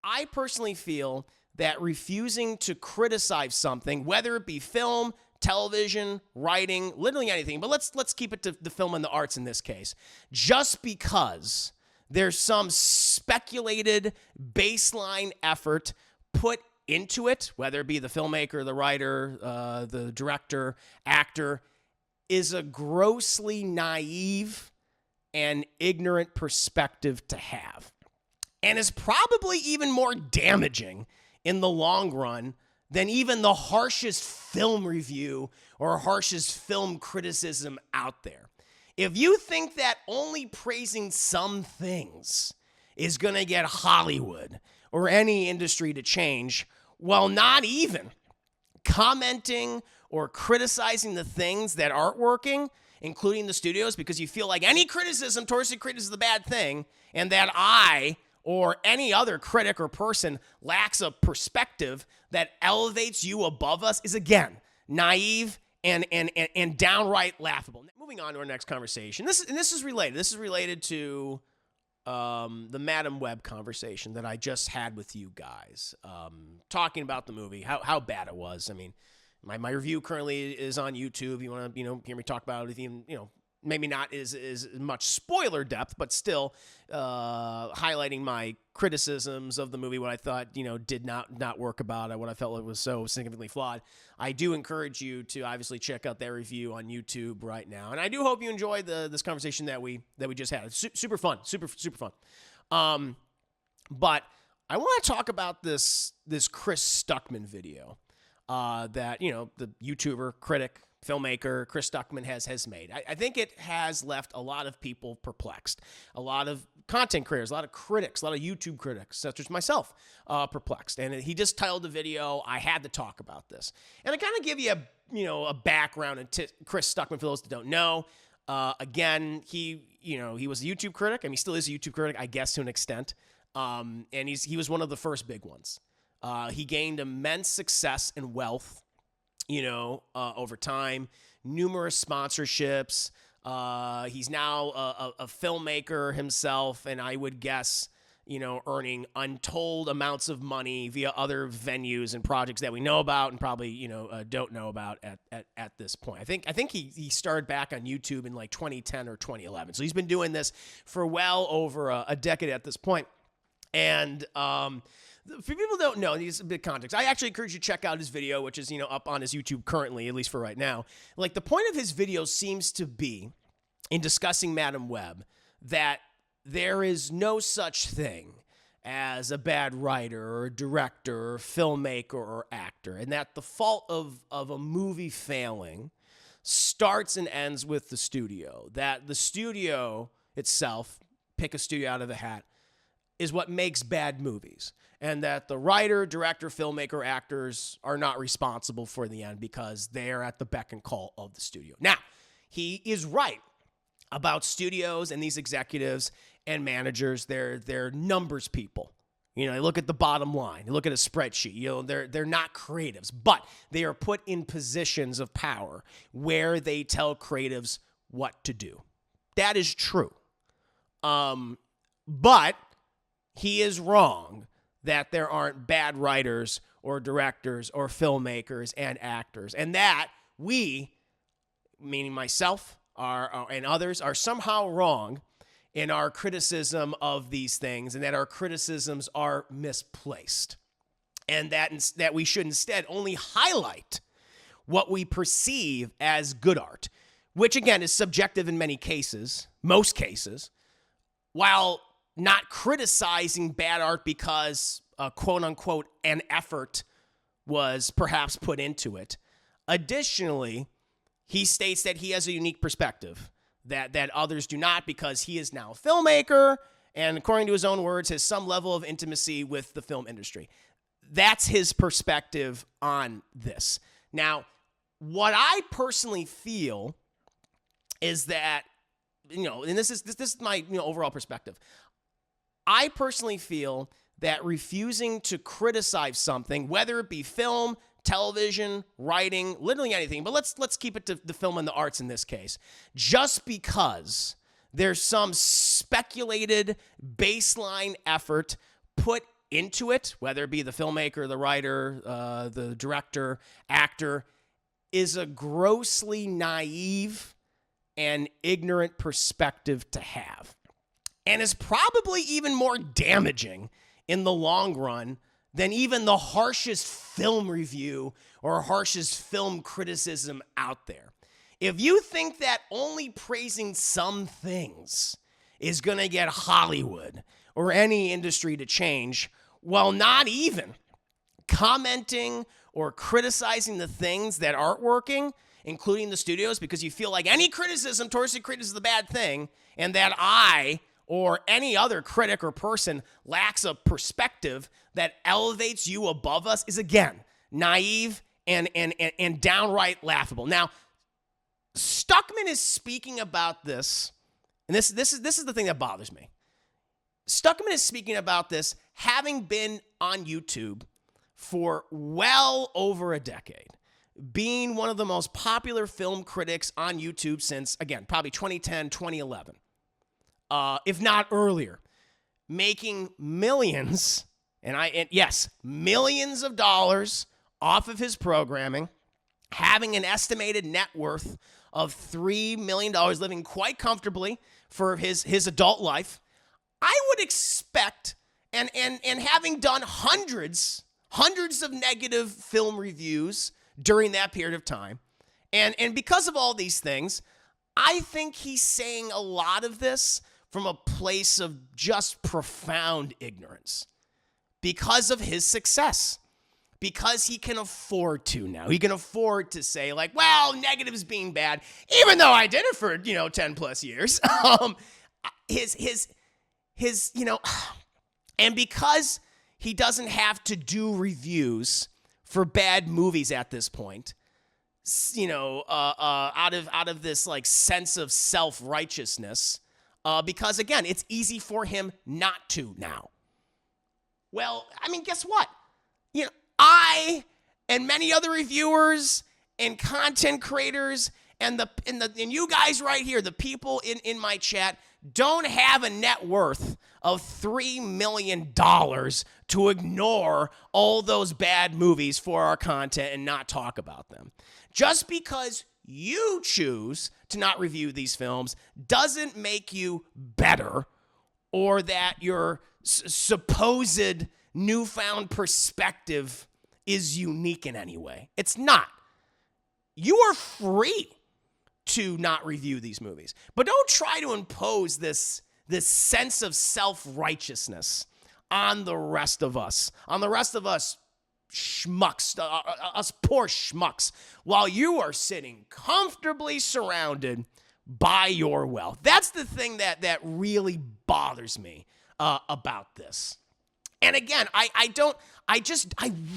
I personally feel that refusing to criticize something, whether it be film, television, writing, literally anything, but let's keep it to the film and the arts in this case, just because there's some speculated baseline effort put into it, whether it be the filmmaker, the writer, the director, actor, is a grossly naive and ignorant perspective to have. And is probably even more damaging in the long run than even the harshest film review or harshest film criticism out there. If you think that only praising some things is going to get Hollywood or any industry to change, well, not even commenting or criticizing the things that aren't working, including the studios, because you feel like any criticism towards the critic is the bad thing, and that I or any other critic or person lacks a perspective that elevates you above us, is again naive and downright laughable. Moving on to our next conversation. This is related. This is related to the Madam Web conversation that I just had with you guys, talking about the movie, how bad it was. I mean, my review currently is on YouTube. You want to hear me talk about it, even maybe not as much spoiler depth, but still highlighting my criticisms of the movie, what I thought did not work about it, what I felt it was so significantly flawed. I do encourage you to obviously check out that review on YouTube right now, and I do hope you enjoyed this conversation that we just had. It's super fun, super fun. But I want to talk about this Chris Stuckmann video that the YouTuber, critic, filmmaker Chris Stuckmann has made. I think it has left a lot of people perplexed. A lot of content creators, a lot of critics, a lot of YouTube critics, such as myself, perplexed. And he just titled the video, "I had to talk about this." And I kind of give you a background into Chris Stuckmann for those that don't know. Again, he was a YouTube critic, and he still is a YouTube critic, I guess, to an extent. And he was one of the first big ones. He gained immense success and wealth over time, numerous sponsorships. He's now a filmmaker himself, and I would guess, earning untold amounts of money via other venues and projects that we know about and probably, don't know about at this point. I think he started back on YouTube in like 2010 or 2011. So he's been doing this for well over a decade at this point. And, for people who don't know, these big context, I actually encourage you to check out his video, which is, up on his YouTube currently, at least for right now. Like, the point of his video seems to be, in discussing Madam Web, that there is no such thing as a bad writer or a director or filmmaker or actor, and that the fault of a movie failing starts and ends with the studio, that the studio itself, pick a studio out of a hat, is what makes bad movies. And that the writer, director, filmmaker, actors are not responsible for the end because they're at the beck and call of the studio. Now, he is right about studios and these executives and managers. They're numbers people. They look at the bottom line. You look at a spreadsheet. They're not creatives, but they are put in positions of power where they tell creatives what to do. That is true. But he is wrong that there aren't bad writers or directors or filmmakers and actors, and that we, meaning myself and others, are somehow wrong in our criticism of these things, and that our criticisms are misplaced, and that we should instead only highlight what we perceive as good art, which again is subjective in many cases, most cases, while not criticizing bad art because quote unquote an effort was perhaps put into it. Additionally, he states that he has a unique perspective that others do not, because he is now a filmmaker and, according to his own words, has some level of intimacy with the film industry. That's his perspective on this. Now, what I personally feel is that, and this is my overall perspective. I personally feel that refusing to criticize something, whether it be film, television, writing, literally anything, but let's keep it to the film and the arts in this case, just because there's some speculated baseline effort put into it, whether it be the filmmaker, the writer, the director, actor, is a grossly naive and ignorant perspective to have, and is probably even more damaging in the long run than even the harshest film review or harshest film criticism out there. If you think that only praising some things is going to get Hollywood or any industry to change, well, not even commenting or criticizing the things that aren't working, including the studios, because you feel like any criticism towards the critic is the bad thing, and that I or any other critic or person lacks a perspective that elevates you above us, is again naive and downright laughable. Now, Stuckmann is speaking about this, and this is the thing that bothers me. Stuckmann is speaking about this having been on YouTube for well over a decade, being one of the most popular film critics on YouTube since, again, probably 2010, 2011, if not earlier, making millions, yes, millions of dollars off of his programming, having an estimated net worth of $3 million, living quite comfortably for his adult life. I would expect, and having done hundreds of negative film reviews during that period of time, and because of all these things, I think he's saying a lot of this from a place of just profound ignorance because of his success. Because he can afford to now. He can afford to say, like, well, negatives being bad, even though I did it for, 10 plus years. And because he doesn't have to do reviews for bad movies at this point, out of this like sense of self-righteousness, because again, it's easy for him not to now. Well, I mean, guess what? I and many other reviewers and content creators and you guys right here, the people in my chat, don't have a net worth of $3 million to ignore all those bad movies for our content and not talk about them. Just because you choose to not review these films doesn't make you better, or that your supposed newfound perspective is unique in any way. It's not. You are free to not review these movies, but don't try to impose this sense of self-righteousness on the rest of us, schmucks, us poor schmucks, while you are sitting comfortably surrounded by your wealth. That's the thing that really bothers me about this. And again, I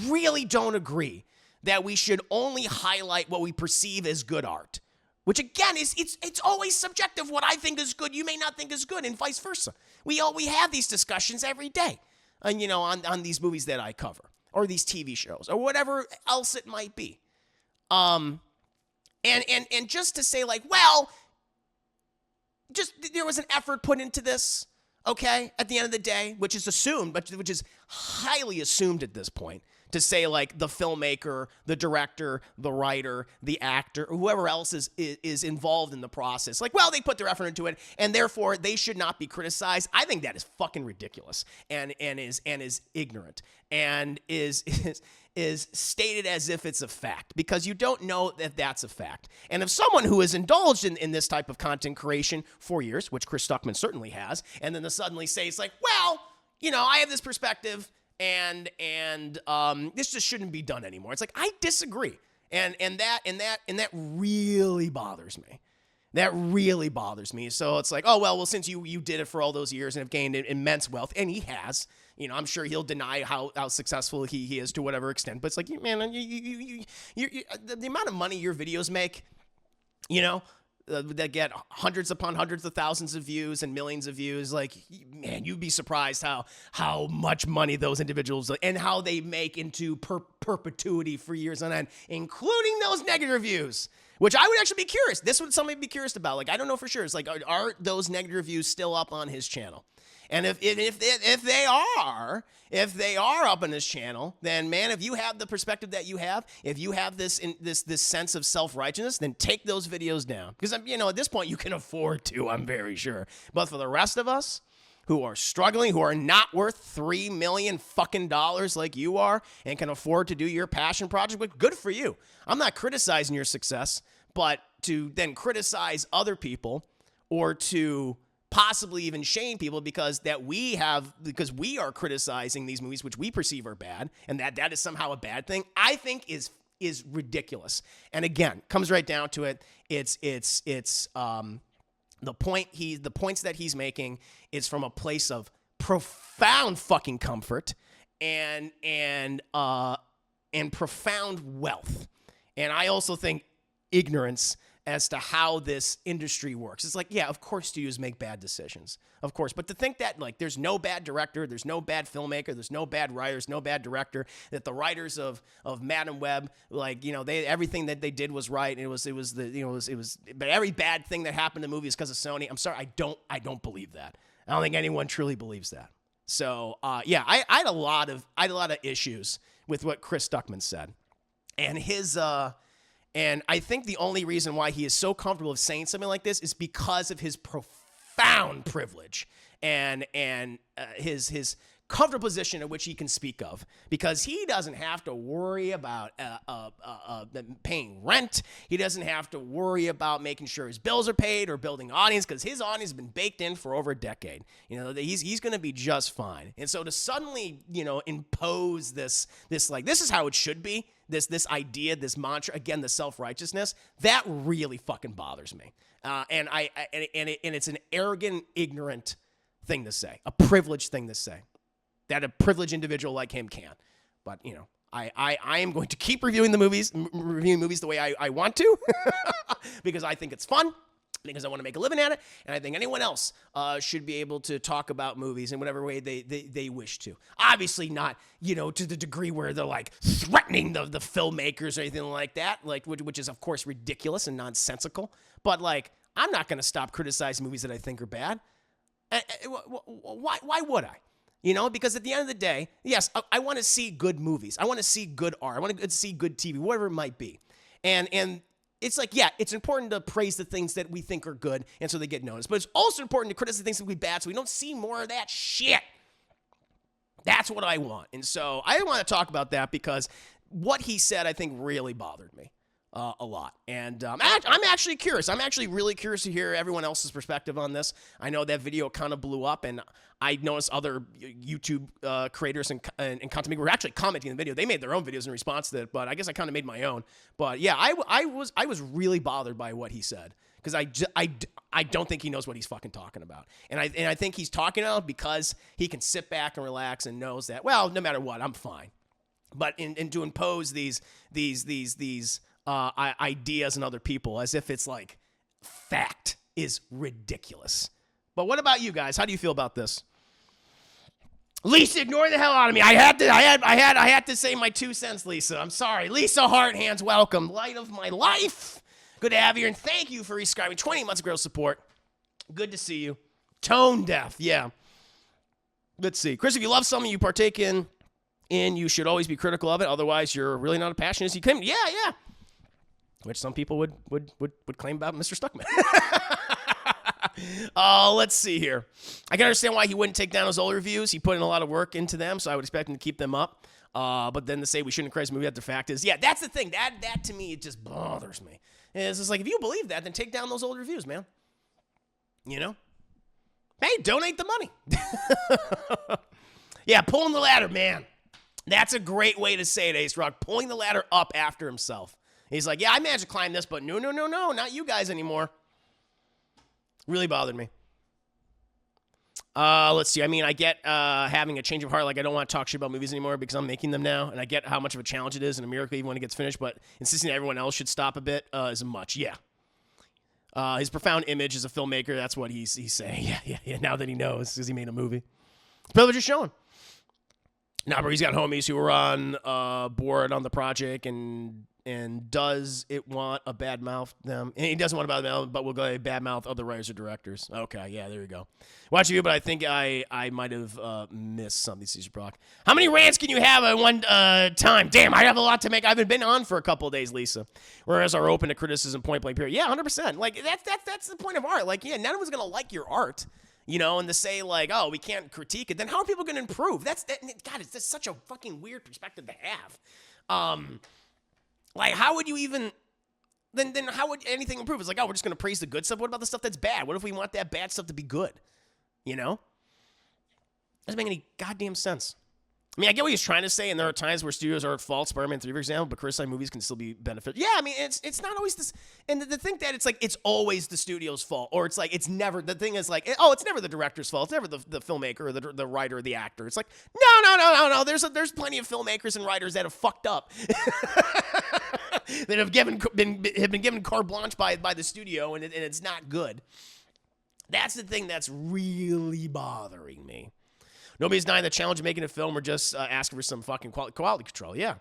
really don't agree that we should only highlight what we perceive as good art, which again it's always subjective. What I think is good, you may not think is good, and vice versa. We have these discussions every day, and on these movies that I cover, or these TV shows, or whatever else it might be. And just to say, like, well, just there was an effort put into this. Okay, at the end of the day, which is assumed, but which is highly assumed at this point, to say like the filmmaker, the director, the writer, the actor, or whoever else is involved in the process, like, well, they put their effort into it, and therefore they should not be criticized. I think that is fucking ridiculous, and is ignorant, and is stated as if it's a fact, because you don't know that that's a fact. And if someone who has indulged in this type of content creation for years, which Chris Stuckmann certainly has, and then to suddenly say, it's like, well, I have this perspective, and this just shouldn't be done anymore. It's like, I disagree. And that really bothers me. That really bothers me. So it's like, oh, well, since you did it for all those years and have gained immense wealth, and he has, I'm sure he'll deny how successful he is to whatever extent. But it's like, man, the amount of money your videos make, that get hundreds upon hundreds of thousands of views and millions of views, like, man, you'd be surprised how much money those individuals and how they make into perpetuity for years on end, including those negative reviews, which I would actually be curious. This would somebody be curious about. Like, I don't know for sure. It's like, are those negative reviews still up on his channel? And if they are up on this channel, then man, if you have the perspective that you have, if you have this sense of self-righteousness, then take those videos down. Because at this point you can afford to, I'm very sure. But for the rest of us who are struggling, who are not worth $3 million fucking dollars like you are, and can afford to do your passion project, but good for you. I'm not criticizing your success, but to then criticize other people or to possibly even shame people because we are criticizing these movies which we perceive are bad, and that is somehow a bad thing, I think is ridiculous. And again, comes right down to it. It's the points that he's making is from a place of profound fucking comfort and profound wealth. And I also think ignorance as to how this industry works. It's like, yeah, of course studios make bad decisions. Of course. But to think that, like, there's no bad director, there's no bad filmmaker, there's no bad writers, no bad director, that the writers of Madam Web, like, everything that they did was right. And but every bad thing that happened in the movie is because of Sony. I'm sorry, I don't believe that. I don't think anyone truly believes that. So, yeah, I had a lot of issues with what Chris Stuckmann said. And and I think the only reason why he is so comfortable with saying something like this is because of his profound privilege and his comfortable position in which he can speak of, because he doesn't have to worry about paying rent. He doesn't have to worry about making sure his bills are paid or building an audience, because his audience has been baked in for over a decade. He's going to be just fine. And so to suddenly, impose this like, this is how it should be, this idea, this mantra, again, the self-righteousness, that really fucking bothers me. And it's an arrogant, ignorant thing to say, a privileged thing to say, that a privileged individual like him can. But, I am going to keep reviewing movies the way I want to, because I think it's fun, because I want to make a living at it, and I think anyone else should be able to talk about movies in whatever way they wish to. Obviously not, to the degree where they're like threatening the filmmakers or anything like that, like which is of course ridiculous and nonsensical. But like, I'm not going to stop criticizing movies that I think are bad. Why would I? Because at the end of the day, yes, I want to see good movies. I want to see good art. I want to see good TV, whatever it might be. And it's like, yeah, it's important to praise the things that we think are good, and so they get noticed. But it's also important to criticize the things that we bad, so we don't see more of that shit. That's what I want. And so I want to talk about that, because what he said, I think, really bothered me a lot. And I'm actually curious. I'm actually really curious to hear everyone else's perspective on this. I know that video kind of blew up, and I noticed other YouTube creators and content makers were actually commenting on the video. They made their own videos in response to it, but I guess I kind of made my own. But yeah, I was really bothered by what he said, because I don't think he knows what he's fucking talking about. And I think he's talking about it because he can sit back and relax and knows that, well, no matter what, I'm fine. But in to impose these ideas on other people as if it's like fact is ridiculous. But what about you guys? How do you feel about this? Lisa, ignore the hell out of me. I had to say my 2 cents, Lisa. I'm sorry. Lisa Harthands, welcome. Light of my life. Good to have you here, and thank you for subscribing. 20 months of girl support. Good to see you. Tone deaf, yeah. Let's see. Chris, if you love something you partake in, you should always be critical of it. Otherwise, you're really not as passionate as you claim. Yeah. Which some people would claim about Mr. Stuckmann. Let's see here. I can understand why he wouldn't take down his old reviews. He put in a lot of work into them, so I would expect him to keep them up. But then to say we shouldn't criticize the movie after the fact is, yeah, that's the thing. That to me, it just bothers me. And it's just like, if you believe that, then take down those old reviews, man. Hey, donate the money. Yeah, pulling the ladder, man. That's a great way to say it, Ace Rock. Pulling the ladder up after himself. He's like, yeah, I managed to climb this, but no, not you guys anymore. Really bothered me. Let's see. I mean, I get having a change of heart. Like, I don't want to talk shit about movies anymore because I'm making them now, and I get how much of a challenge it is and a miracle even when it gets finished, but insisting that everyone else should stop a bit is a much. Yeah. His profound image as a filmmaker, that's what he's saying. Yeah, now that he knows because he made a movie. His privilege is showing. Now, but he's got homies who were on board on the project and and does it want a bad mouth them? And he doesn't want a bad mouth, but we'll go bad mouth other writers or directors. Okay, yeah, there you go. Watch you, but I think I might have missed something, Caesar Brock. How many rants can you have at one time? Damn, I have a lot to make. I haven't been on for a couple of days, Lisa. Whereas are open to criticism, point blank period. Yeah, 100%. Like that's the point of art. Like, yeah, none of us gonna like your art. You know, and to say like, oh, we can't critique it, then how are people going to improve? God, that's such a fucking weird perspective to have. Like, how would you even, then how would anything improve? It's like, oh, we're just going to praise the good stuff. What about the stuff that's bad? What if we want that bad stuff to be good? You know? Doesn't make any goddamn sense. I mean, I get what he's trying to say, and there are times where studios are at fault, Spider-Man 3, for example, but criticizing movies can still be beneficial. Yeah, I mean, it's not always this, and to think that it's like, it's always the studio's fault, or it's like, it's never, the thing is like, oh, it's never the director's fault, it's never the filmmaker, or the writer, or the actor. It's like, no, there's plenty of filmmakers and writers that have fucked up, that have been given carte blanche by the studio, and it's not good. That's the thing that's really bothering me. Nobody's denying the challenge of making a film. We're just asking for some fucking quality control. Yeah.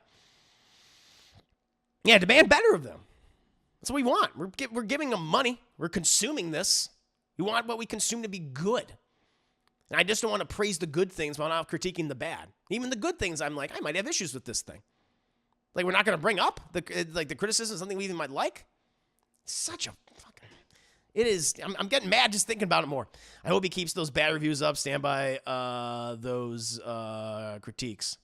Yeah, demand better of them. That's what we want. We're giving them money. We're consuming this. We want what we consume to be good. And I just don't want to praise the good things while not critiquing the bad. Even the good things, I'm like, I might have issues with this thing. Like, we're not going to bring up the criticism of something we even might like. Such a fucking... It is, I'm getting mad just thinking about it more. I hope he keeps those bad reviews up. Stand by those critiques.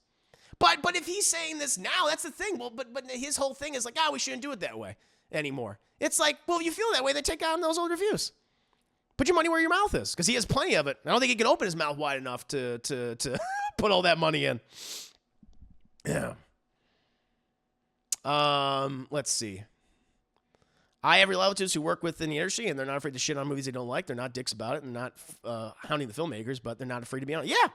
But if he's saying this now, that's the thing. Well, but his whole thing is like, we shouldn't do it that way anymore. It's like, well, if you feel that way, then take down those old reviews. Put your money where your mouth is, because he has plenty of it. I don't think he can open his mouth wide enough to put all that money in. Yeah. Let's see. I have relatives who work within the industry, and they're not afraid to shit on movies they don't like. They're not dicks about it, and not hounding the filmmakers, but they're not afraid to be honest. Yeah.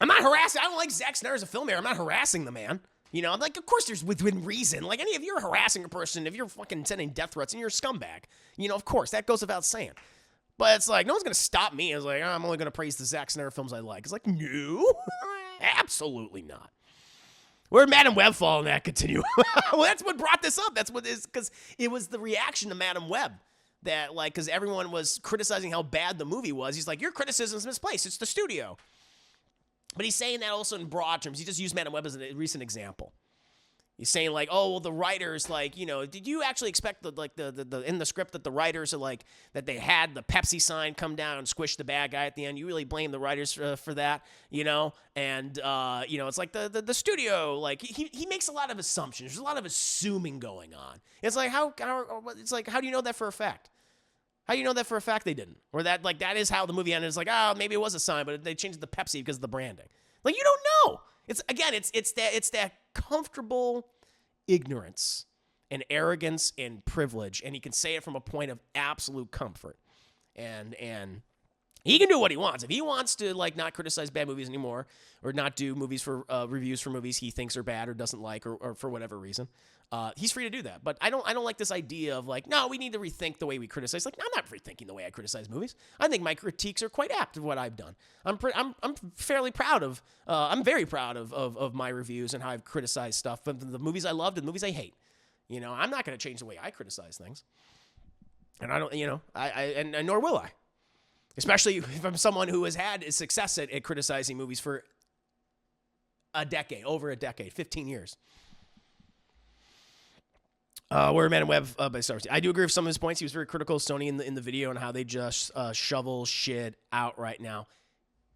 I'm not harassing. I don't like Zack Snyder as a filmmaker. I'm not harassing the man. You know, like, of course there's within reason. Like, if you're harassing a person, if you're fucking sending death threats, and you're a scumbag, you know, of course, that goes without saying. But it's like, no one's going to stop me. It's like, I'm only going to praise the Zack Snyder films I like. It's like, no, absolutely not. Where did Madam Web fall in that continuum? Well, that's what brought this up. That's what is, because it was the reaction to Madam Web that, like, because everyone was criticizing how bad the movie was. He's like, your criticism is misplaced. It's the studio. But he's saying that also in broad terms. He just used Madam Web as a recent example. He's saying like, oh, well, the writers, like, you know, did you actually expect the in the script that the writers are like, that they had the Pepsi sign come down and squish the bad guy at the end? You really blame the writers for that, you know? And, you know, it's like the studio, like, he makes a lot of assumptions. There's a lot of assuming going on. It's like, how do you know that for a fact? How do you know that for a fact they didn't? Or that, like, that is how the movie ended. It's like, oh, maybe it was a sign, but they changed it to Pepsi because of the branding. Like, you don't know. It's that comfortable ignorance and arrogance and privilege, and he can say it from a point of absolute comfort. And he can do what he wants. If he wants to, like, not criticize bad movies anymore, or not do movies for reviews for movies he thinks are bad or doesn't like, or for whatever reason, he's free to do that. But I don't like this idea of like, no, we need to rethink the way we criticize. Like, I'm not rethinking the way I criticize movies. I think my critiques are quite apt of what I've done. I'm fairly proud of. I'm very proud of my reviews and how I've criticized stuff, from the movies I loved and the movies I hate. You know, I'm not going to change the way I criticize things, and I don't. You know, and nor will I. Especially if I'm someone who has had success at criticizing movies for over a decade, 15 years. Where Madam Web by Star Wars. I do agree with some of his points. He was very critical of Sony in the video and how they just shovel shit out right now.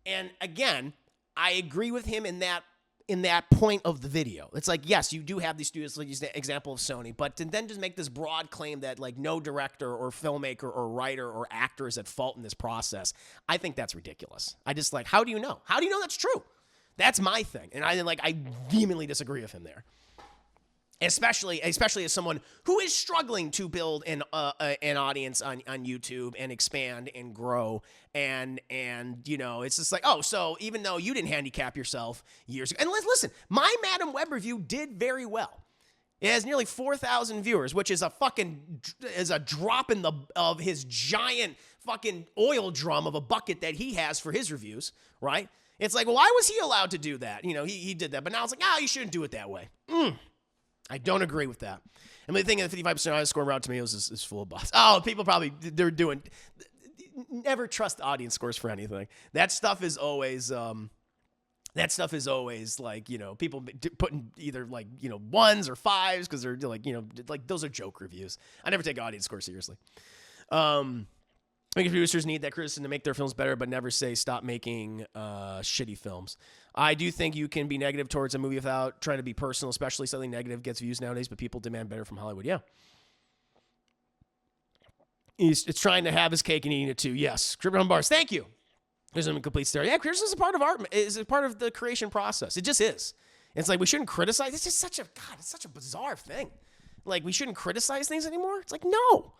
And again, I agree with him in that point of the video. It's like, yes, you do have these studios, like the example of Sony, but to then just make this broad claim that like no director or filmmaker or writer or actor is at fault in this process, I think that's ridiculous. I just like, how do you know? How do you know that's true? That's my thing. And I vehemently disagree with him there. Especially as someone who is struggling to build an audience on YouTube and expand and grow, and you know, it's just like, oh, so even though you didn't handicap yourself years ago, and listen, my Madam Web review did very well. It has nearly 4,000 viewers, which is a drop in of his giant fucking oil drum of a bucket that he has for his reviews, right? It's like, well, why was he allowed to do that? You know, he did that, but now it's like, you shouldn't do it that way. I don't agree with that. And the thing that 55% audience score Rotten Tomatoes is full of bots. Oh, people probably, they're doing, never trust audience scores for anything. That stuff is always like, people putting either like, ones or fives because they're like, like those are joke reviews. I never take audience scores seriously. I think producers need that criticism to make their films better, but never say stop making shitty films. I do think you can be negative towards a movie without trying to be personal, especially something negative gets views nowadays, but people demand better from Hollywood. Yeah. It's trying to have his cake and eating it too. Yes. Cribbin' on bars. Thank you. There's a complete story. Yeah, criticism is a part of art. Is a part of the creation process. It just is. It's like we shouldn't criticize. It's just such a bizarre thing. Like we shouldn't criticize things anymore. It's like, no.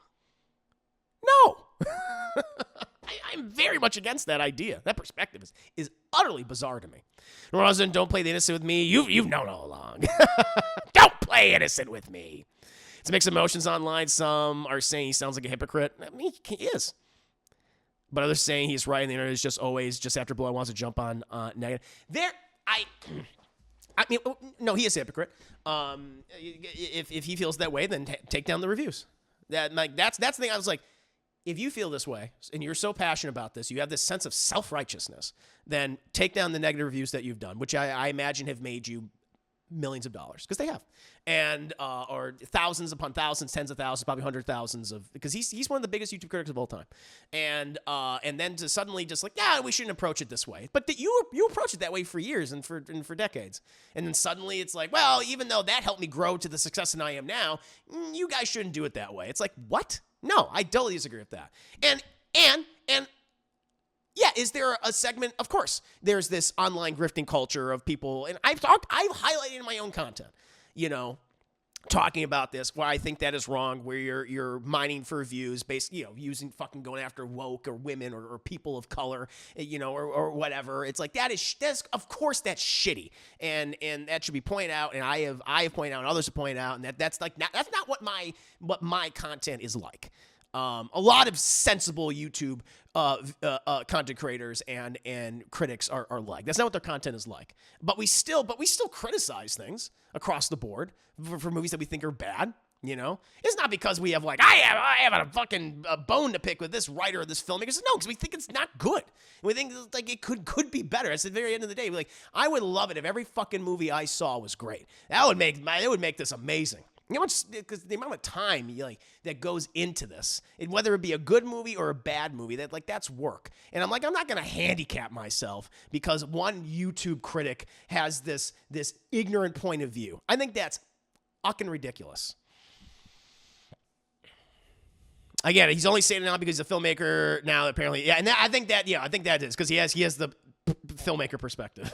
I'm very much against that idea. That perspective is utterly bizarre to me. Rosen, don't play the innocent with me. You've known all along. Don't play innocent with me. It's mixed emotions online. Some are saying he sounds like a hypocrite. I mean, he is. But others saying he's right and the internet is just always just after blood wants to jump on negative. No, he is a hypocrite. If he feels that way, then take down the reviews. That's the thing. I was like, if you feel this way and you're so passionate about this, you have this sense of self-righteousness, then take down the negative reviews that you've done, which I imagine have made you millions of dollars, because they have, and or thousands upon thousands, tens of thousands, probably hundred thousands of, because he's one of the biggest YouTube critics of all time, and then to suddenly just like, yeah, we shouldn't approach it this way, but you approach it that way for years and for decades, and then suddenly it's like, well, even though that helped me grow to the success that I am now, you guys shouldn't do it that way. It's like, what? No, I totally disagree with that. And yeah, is there a segment? Of course, there's this online grifting culture of people, and I've highlighted in my own content, talking about this, where I think that is wrong, where you're mining for views, basically, using fucking going after woke or women or people of color, or whatever. It's like that's of course that's shitty, and that should be pointed out, and I have pointed out, and others have pointed out, and that's not what my content is like. A lot of sensible YouTube content creators and critics are like. That's not what their content is like. But we still criticize things across the board for movies that we think are bad. It's not because we have like I have a fucking bone to pick with this writer or this filmmaker. No, because we think it's not good. We think like it could be better. At the very end of the day, I would love it if every fucking movie I saw was great. It would make this amazing. Because the amount of time that goes into this, and whether it be a good movie or a bad movie, that's work. And I'm like, I'm not going to handicap myself because one YouTube critic has this ignorant point of view. I think that's fucking ridiculous. Again, he's only saying it now because he's a filmmaker now, apparently. Yeah, and I think that is because he has the filmmaker perspective.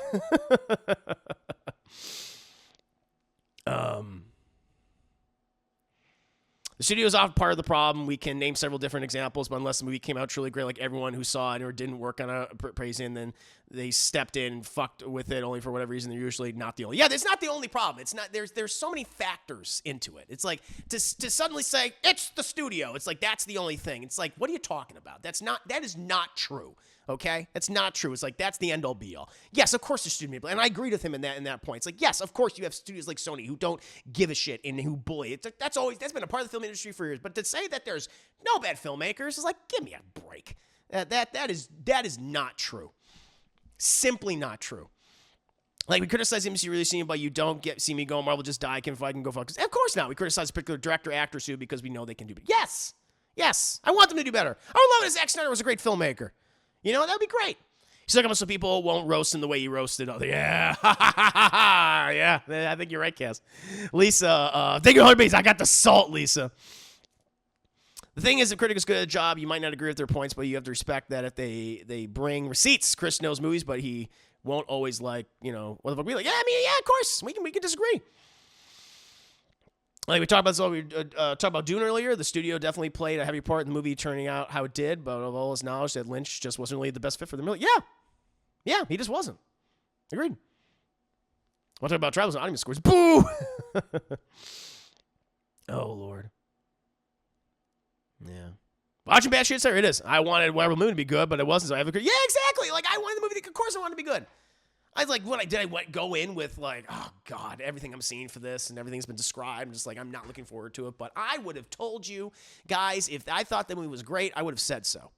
The studio is often part of the problem. We can name several different examples, but unless the movie came out truly great, like everyone who saw it or didn't work on praising, then they stepped in and fucked with it only for whatever reason. They're usually not the only. Yeah, that's not the only problem. It's not. There's so many factors into it. It's like to suddenly say it's the studio. It's like that's the only thing. It's like, what are you talking about? That is not true. Okay, that's not true. It's like that's the end all be all. Yes, of course there's studio people, and I agreed with him in that point. It's like, yes, of course you have studios like Sony who don't give a shit and who bully. It's like, that's been a part of the film industry for years. But to say that there's no bad filmmakers is like, give me a break. That is not true. Simply not true. Like we criticize MCU releasing, but you don't see me go, Marvel just die. If I can go fuck. Of course not. We criticize a particular director, actor, too, because we know they can do better. Yes, I want them to do better. I would love it if Zack Snyder was a great filmmaker. That'd be great. He's like, so people won't roast him the way you roasted. Yeah. Yeah, I think you're right, Cass. Lisa, thank you, 100 beats. I got the salt, Lisa. The thing is, if critic is good at a job, you might not agree with their points, but you have to respect that if they bring receipts. Chris knows movies, but he won't always what the fuck we like. Yeah, of course. We can disagree. Like we talked about, we talked about Dune earlier. The studio definitely played a heavy part in the movie turning out how it did, but of all his knowledge that Lynch just wasn't really the best fit for the movie. Yeah, he just wasn't. Agreed. We'll talk about Travels and audience scores. Boo! Oh, Lord. Yeah. Watching bad shit, sir, it is. I wanted Werewolf Moon to be good, but it wasn't, so I have a... Yeah, exactly! Like, I wanted the movie of course I wanted it to be good. I was like, what I did, go in with like, oh God, everything I'm seeing for this and everything's been described. I'm just like, I'm not looking forward to it. But I would have told you guys, if I thought the movie was great, I would have said so.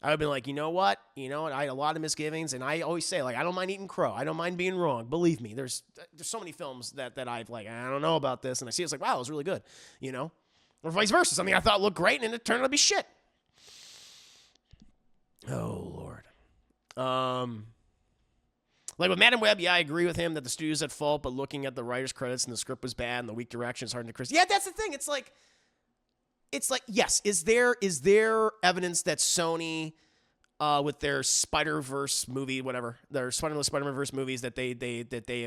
I would have been like, you know what? I had a lot of misgivings, and I always say, like, I don't mind eating crow. I don't mind being wrong. Believe me, there's so many films that I've like, I don't know about this, and I see it's like, wow, it was really good, or vice versa. Something I thought looked great, and it turned out to be shit. Oh Lord. Like with Madam Web, yeah, I agree with him that the studio's at fault, but looking at the writer's credits and the script was bad and the weak direction is hard to criticize. Yeah, that's the thing. It's like, yes, is there evidence that Sony, with their Spider-Verse movie, whatever, their Spider-Verse movies, that they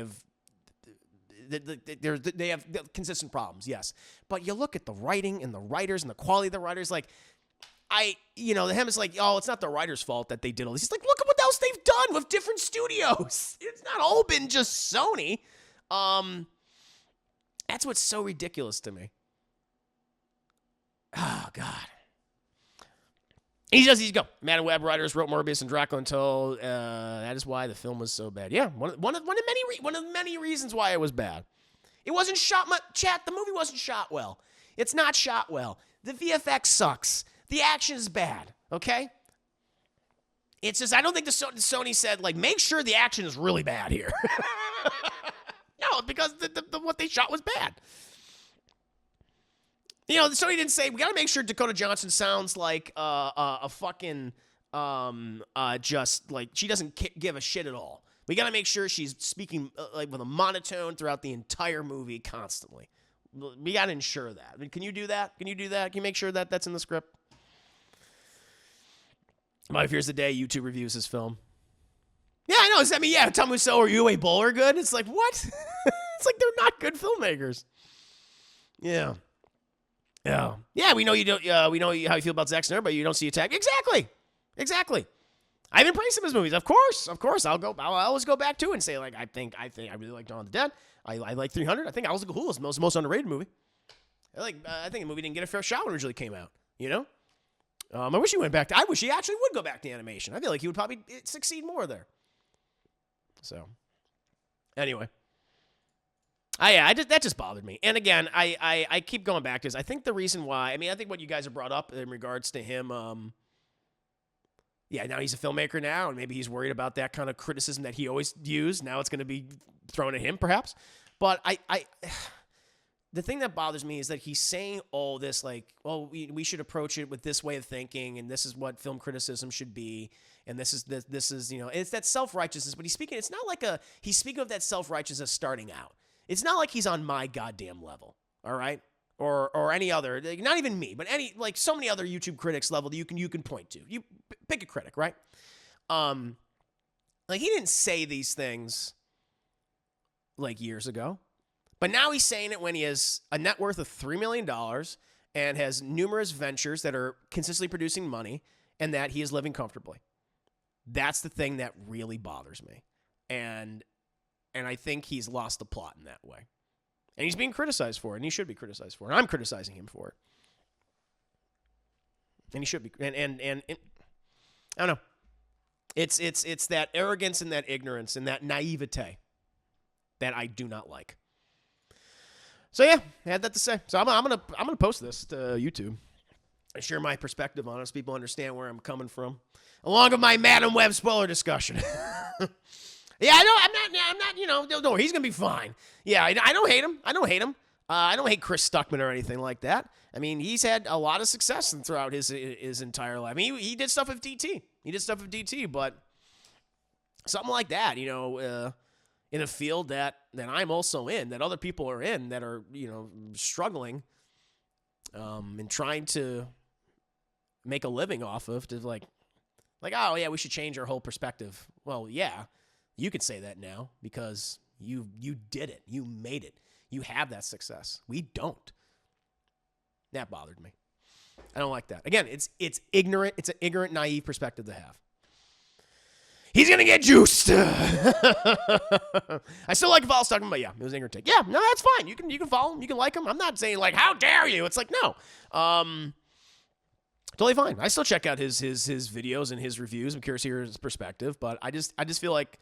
have consistent problems? Yes, but you look at the writing and the writers and the quality of the writers, like. Him is like, oh, it's not the writer's fault that they did all this. He's like, look at what else they've done with different studios. It's not all been just Sony. That's what's so ridiculous to me. Oh, God. He's go. Madam Web writers wrote Morbius and Draco until that is why the film was so bad. Yeah, one of many reasons why it was bad. It wasn't shot much. Chat, the movie wasn't shot well. It's not shot well. The VFX sucks. The action is bad, okay? It's just, I don't think the Sony said, like, make sure the action is really bad here. No, because what they shot was bad. The Sony didn't say, we got to make sure Dakota Johnson sounds like a fucking, just, like, she doesn't give a shit at all. We got to make sure she's speaking, like, with a monotone throughout the entire movie constantly. We got to ensure that. I mean, can you do that? Can you make sure that that's in the script? My Fears the Day, YouTube reviews this film. Yeah, I know. I mean, yeah, Tom Wiseau or Uwe Boll are good. It's like, what? It's like they're not good filmmakers. Yeah. We know you don't. We know how you feel about Zack Snyder, but you don't see Attack. Exactly. I've been praising his movies. Of course. I'll always go back to it and say, like, I think I really like Dawn of the Dead. I like 300. I think Owls of Cthulhu is the most underrated movie. I think the movie didn't get a fair shot when it originally came out. I wish he went back I wish he actually would go back to animation. I feel like he would probably succeed more there. So, anyway. That just bothered me. And again, I keep going back to this. I think the reason why, I think what you guys have brought up in regards to him, now he's a filmmaker now, and maybe he's worried about that kind of criticism that he always used. Now it's going to be thrown at him, perhaps. But the thing that bothers me is that he's saying all this, like, well, we should approach it with this way of thinking, and this is what film criticism should be, and this is it's that self-righteousness. But it's not like he's speaking of that self-righteousness starting out. It's not like he's on my goddamn level, all right? Or any other, not even me, but like so many other YouTube critics level that you can point to. You pick a critic, right? Like he didn't say these things like years ago. But now he's saying it when he has a net worth of $3 million and has numerous ventures that are consistently producing money and that he is living comfortably. That's the thing that really bothers me. And I think he's lost the plot in that way. And he's being criticized for it, and he should be criticized for it. And I'm criticizing him for it. And he should be. And I don't know. It's that arrogance and that ignorance and that naivete that I do not like. So yeah, I had that to say. So I'm gonna post this to YouTube. I share my perspective on it so people understand where I'm coming from, along with my Madam Web spoiler discussion. Yeah, I'm not. Don't worry, he's gonna be fine. Yeah, I don't hate him. I don't hate Chris Stuckmann or anything like that. I mean, he's had a lot of success throughout his entire life. I mean, he did stuff with DT. But something like that, in a field that I'm also in, that other people are in, that are, struggling and trying to make a living off of, to like, oh, yeah, we should change our whole perspective. Well, yeah, you could say that now because you did it. You made it. You have that success. We don't. That bothered me. I don't like that. Again, it's ignorant. It's an ignorant, naive perspective to have. He's going to get juiced. I still like Val Stuckmann, but yeah, it was ignorant take. Yeah, no, that's fine. You can follow him. You can like him. I'm not saying like, how dare you? It's like, no. Totally fine. I still check out his videos and his reviews. I'm curious to hear his perspective, but I just feel like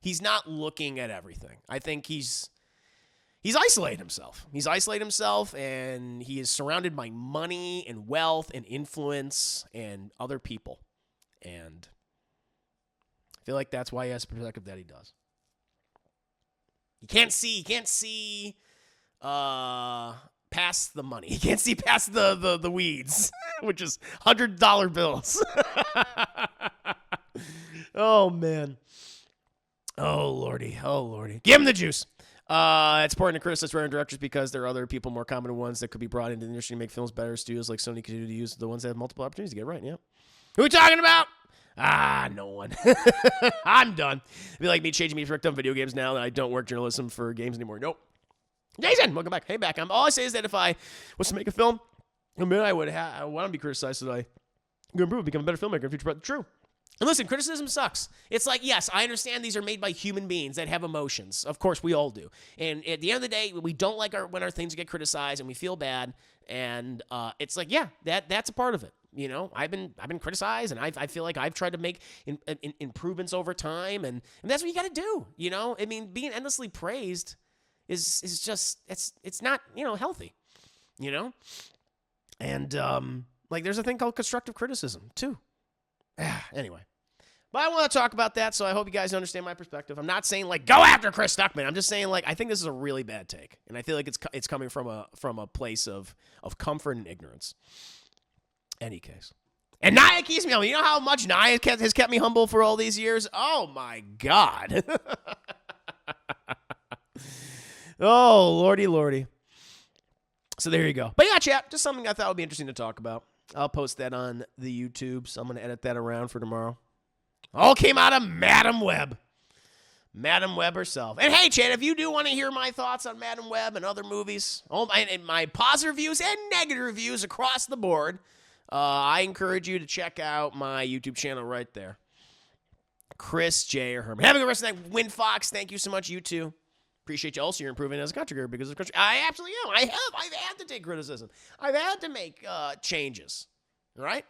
he's not looking at everything. I think he's isolated himself. He's isolated himself, and he is surrounded by money and wealth and influence and other people. And I feel like that's why he has the perspective that he does. He can't see past the money. He can't see past the weeds, which is $100 bills. Oh, man. Oh, Lordy. Oh, Lordy. Give him the juice. It's important to criticize writing directors because there are other people, more competent ones, that could be brought into the industry to make films better. Studios like Sony could use the ones that have multiple opportunities to get it right. Yeah. Who are we talking about? No one. I'm done. It'd be like me changing me from video games now that I don't work journalism for games anymore. Nope. Jason, welcome back. Hey, back. All I say is that if I was to make a film, I want to be criticized so that I can improve, become a better filmmaker in the future. But true. And listen, criticism sucks. It's like, yes, I understand these are made by human beings that have emotions. Of course, we all do. And at the end of the day, we don't like when our things get criticized, and we feel bad. And it's like, yeah, that's a part of it. You know, I've been criticized, and I feel like I've tried to make improvements over time, and that's what you got to do. You know, I mean, being endlessly praised is just it's not, you know, healthy. You know, and like there's a thing called constructive criticism too. Anyway. But I want to talk about that, so I hope you guys understand my perspective. I'm not saying, like, go after Chris Stuckmann. I'm just saying, like, I think this is a really bad take. And I feel like it's coming from a place of comfort and ignorance. Any case. And Nia keeps me humble. You know how much Nia has kept me humble for all these years? Oh, my God. Oh, lordy, lordy. So there you go. But yeah, chat, just something I thought would be interesting to talk about. I'll post that on the YouTube, so I'm going to edit that around for tomorrow. All came out of Madam Web. Madam Web herself. And hey, Chad, if you do want to hear my thoughts on Madam Web and other movies, and my positive reviews and negative reviews across the board, I encourage you to check out my YouTube channel right there. Chris J. or Herman. Have a good rest of the night. Win Fox, thank you so much, you two. Appreciate you also. You're improving as a country girl because of country. I absolutely am. I've had to take criticism. I've had to make changes. Right?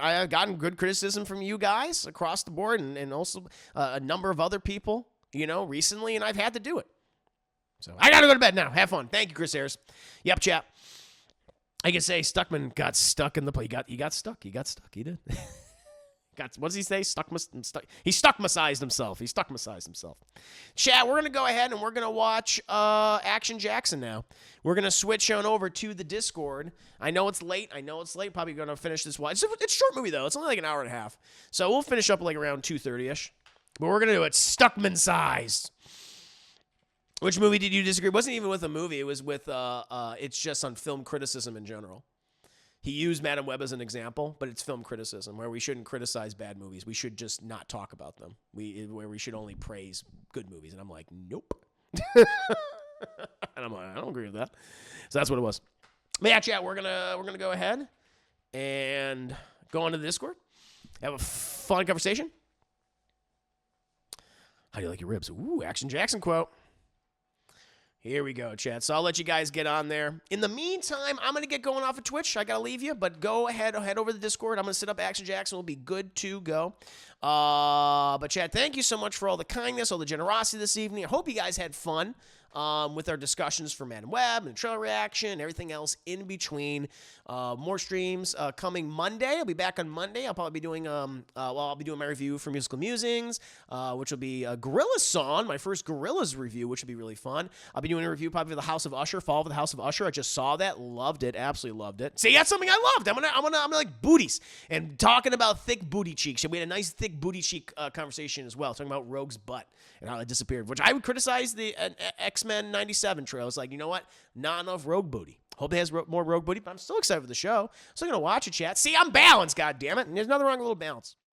I've gotten good criticism from you guys across the board, and also a number of other people, you know, recently, and I've had to do it. So I got to go to bed now. Have fun. Thank you, Chris Harris. Yep, chap. I can say Stuckmann got stuck in the play. He got stuck. He did. What does he say? He stuckmassized himself. Chat, we're going to go ahead and we're going to watch Action Jackson now. We're going to switch on over to the Discord. I know it's late. Probably going to finish this. It's a short movie, though. It's only like an hour and a half. So we'll finish up like around 2:30-ish. But we're going to do it Stuckman-sized. Which movie did you disagree? It wasn't even with a movie. It was with, it's just on film criticism in general. He used Madam Web as an example, but it's film criticism, where we shouldn't criticize bad movies. We should just not talk about them. Where we should only praise good movies. And I'm like, nope. And I'm like, I don't agree with that. So that's what it was. But yeah, chat, we're gonna go ahead and go on to the Discord. Have a fun conversation. How do you like your ribs? Ooh, Action Jackson quote. Here we go, chat. So I'll let you guys get on there. In the meantime, I'm going to get going off of Twitch. I got to leave you, but go ahead, head over to the Discord. I'm going to set up Action Jackson. We'll be good to go. But chat, thank you so much for all the kindness, all the generosity this evening. I hope you guys had fun with our discussions for Madam Web and trailer reaction and everything else in between. More streams coming Monday. I'll be back on Monday. I'll probably be doing I'll be doing my review for Musical Musings, which will be a Gorillaz song, my first Gorillaz review, which will be really fun. I'll be doing a review probably for the House of Usher, Fall of the House of Usher. I just saw that, loved it, absolutely loved it. See, that's something I loved. I'm gonna like booties and talking about thick booty cheeks. And we had a nice thick booty cheek conversation as well, talking about Rogue's butt and how it disappeared, which I would criticize the X-Men 97 trail. It's like, you know what? Not enough Rogue booty. Hope it has more Rogue booty, but I'm still excited for the show. Still going to watch it, chat. See, I'm balanced, goddammit. And there's nothing wrong with a little balance.